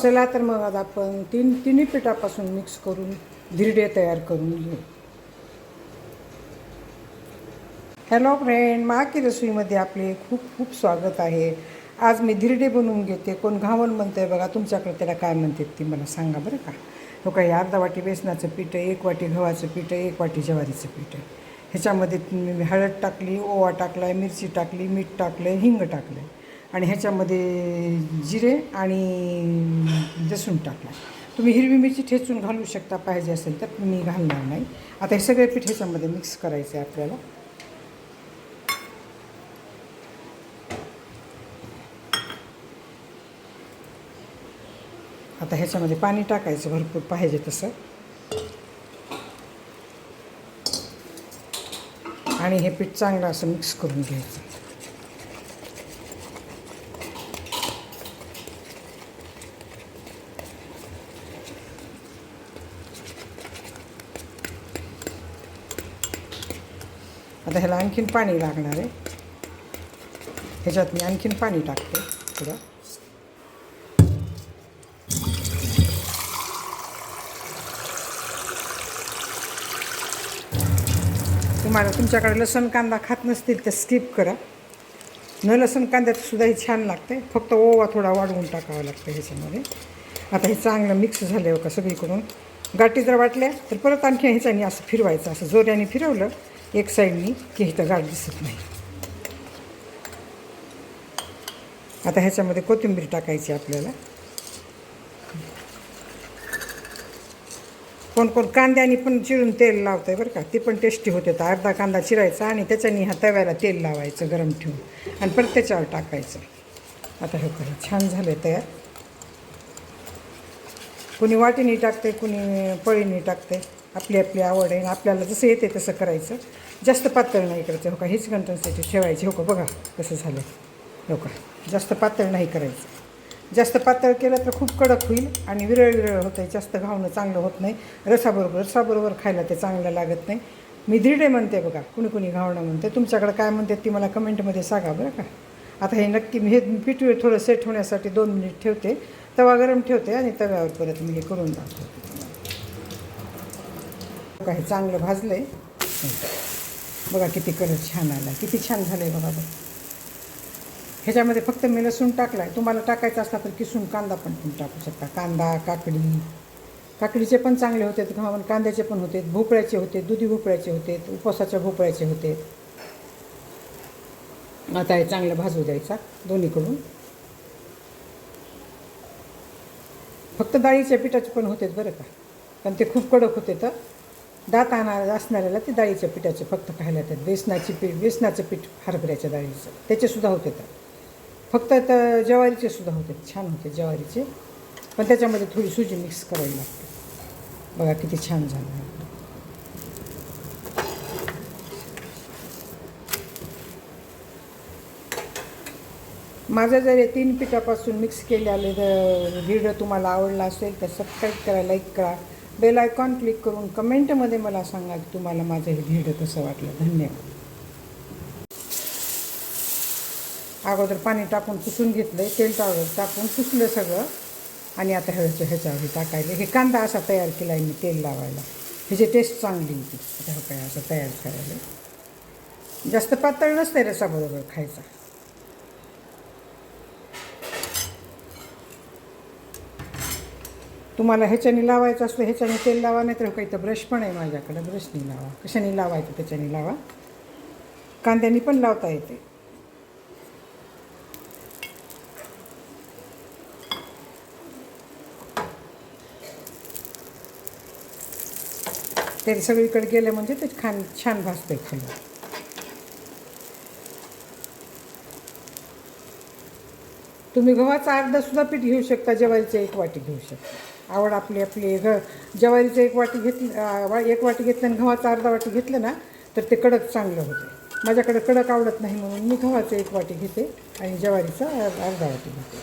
चला तर मग आज आपण तिन्ही पिठापासून मिक्स करून धिरडे तयार करून घेऊ. हॅलो फ्रेंड, माकी रसोईमध्ये आपले खूप खूप स्वागत आहे. आज मी धिरडे बनवून घेते. कोण घावन म्हणतं आहे बघा, तुमच्याकडे त्याला काय म्हणतात ती मला सांगा बरं का. हो काही अर्धा वाटी बेसनाचं पीठ आहे, 1 वाटी गव्हाचं पीठ आहे, 1 वाटी ज्वारीचं पीठ आहे. ह्याच्यामध्ये मी हळद टाकली, ओवा टाकला आहे, मिरची टाकली, मीठ टाकलं आहे, हिंग टाकलं आहे आणि ह्याच्यामध्ये जिरे आणि लसूण टाकला. तुम्ही हिरवी मिरची ठेचून घालू शकता पाहिजे असेल तर, मी घालणार नाही. आता हे सगळे पीठ ह्याच्यामध्ये मिक्स करायचं आहे आपल्याला. आता ह्याच्यामध्ये पाणी टाकायचं भरपूर पाहिजे तसं आणि हे पीठ चांगलं असं मिक्स करून घ्यायचं. आता ह्याला आणखीन पाणी लागणार आहे. ह्याच्यात मी आणखीन पाणी टाकते थोडं. तुम्हाला तुमच्याकडे लसूण कांदा खात नसतील तर स्किप करा. न लसूण कांद्यात सुद्धाही छान लागते, फक्त ओवा थोडा वाढवून टाकावा लागतं ह्याच्यामध्ये. आता हे चांगलं मिक्स झालं हो का सगळीकडून. गाठी जर वाटल्या तर परत आणखी ह्याच्यानी असं फिरवायचं. असं जोऱ्याने फिरवलं एक साईडनी की इथं गाठ दिसत नाही. आता ह्याच्यामध्ये कोथिंबीर टाकायची आपल्याला. कोण कोण कांद्याने पण चिरून तेल लावतं आहे बरं का, ते पण टेस्टी होते. तर अर्धा कांदा चिरायचा आणि त्याच्याने ह्या तव्याला तेल लावायचं गरम ठेवून आणि परत त्याच्यावर टाकायचं. आता हे काही छान झालं तयार. कुणी वाटीने टाकते, कुणी पळीने टाकते. आपली आपली आवड आहे, आपल्याला जसं येते तसं करायचं. जास्त पातळ नाही करायचं. हो का, हीच कन्सिस्टन्सी ठेवायची. हो का, बघा कसं झालं. हो का, जास्त पातळ नाही करायचं. जास्त पातळ केलं तर खूप कडक होईल आणि विरळ विरळ होतं आहे. जास्त घावणं चांगलं होत नाही. रसाबरोबर खायला ते चांगलं लागत नाही. मी धिरडे म्हणते बघा, कुणी कुणी घावणं म्हणते. तुमच्याकडे काय म्हणते ती मला कमेंटमध्ये सांगा बरं का. आता हे नक्की मी हे पीठ थोडं सेट होण्यासाठी 2 मिनिट ठेवते. तवा गरम ठेवते आणि तव्यावर परत मी हे करून दाखवते. काही चांगलं भाजलं आहे बघा, किती कलर छान आला, किती छान झालं आहे बघा. ह्याच्यामध्ये फक्त मी लसूण टाकला आहे. तुम्हाला टाकायचं असला तर किसून कांदा पण टाकू शकता. कांदा, काकडीचे पण चांगले होते घावन, कांद्याचे पण होते, भोपळ्याचे होते, दुधी भोपळ्याचे होते, उपवासाच्या भोपळ्याचे होते. आता हे चांगलं भाजू द्यायचा दोन्हीकडून. फक्त डाळीच्या पिठाचे पण होते बरं का, पण ते खूप कडक होते. तर दात असणाऱ्याला ते डाळीच्या पिठाचे फक्त खायला येतात. बेसनाचं पीठ हरभऱ्याच्या डाळीचं त्याचेसुद्धा होते. तर फक्त तर ज्वारीचे सुद्धा होते, छान होते ज्वारीचे. पण त्याच्यामध्ये थोडी सुजी मिक्स करावी लागते. बघा किती छान झालं. माझं जर हे 3 पिठापासून मिक्स केलेले व्हिडिओ तुम्हाला आवडला असेल तर सबस्क्राईब करा, लाईक करा, बेल आयकॉन क्लिक करून कमेंटमध्ये मला सांगा की तुम्हाला माझं हे व्हिडिओ कसं वाटलं. धन्यवाद. अगोदर पाणी टाकून पुसून घेतलं, तेल टाकून पुसलं सगळं आणि आता ह्याच्यावर टाकायला. हे कांदा असा तयार केला आहे मी तेल लावायला. ह्याची टेस्ट चांगली होती. आता काय असं तयार करायला. जास्त पातळ नसते रसाबरोबर खायचा. तुम्हाला ह्याच्याने लावायचं असलं ह्याच्याने तेल लावा, नाही तर काही तर ब्रश पण आहे माझ्याकडे, ब्रशनी लावा. कशाने लावायचं त्याच्याने लावा. कांद्याने पण लावता येते. तेल सगळीकडे गेलं म्हणजे ते छान भाजते खाली. तुम्ही गव्हाचं अर्धसुद्धा पीठ घेऊ शकता, ज्वारीचं 1 वाटी घेऊ शकता. आवड आपली ज्वारीचं 1 वाटी घेतली, 1 वाटी घेतलं आणि गव्हाचं अर्धा वाटी घेतलं ना तर ते कडक चांगलं होतं. माझ्याकडे कडक आवडत नाही म्हणून मी गव्हाचं 1 वाटी घेते आणि ज्वारीचं अर्धा वाटी घेते.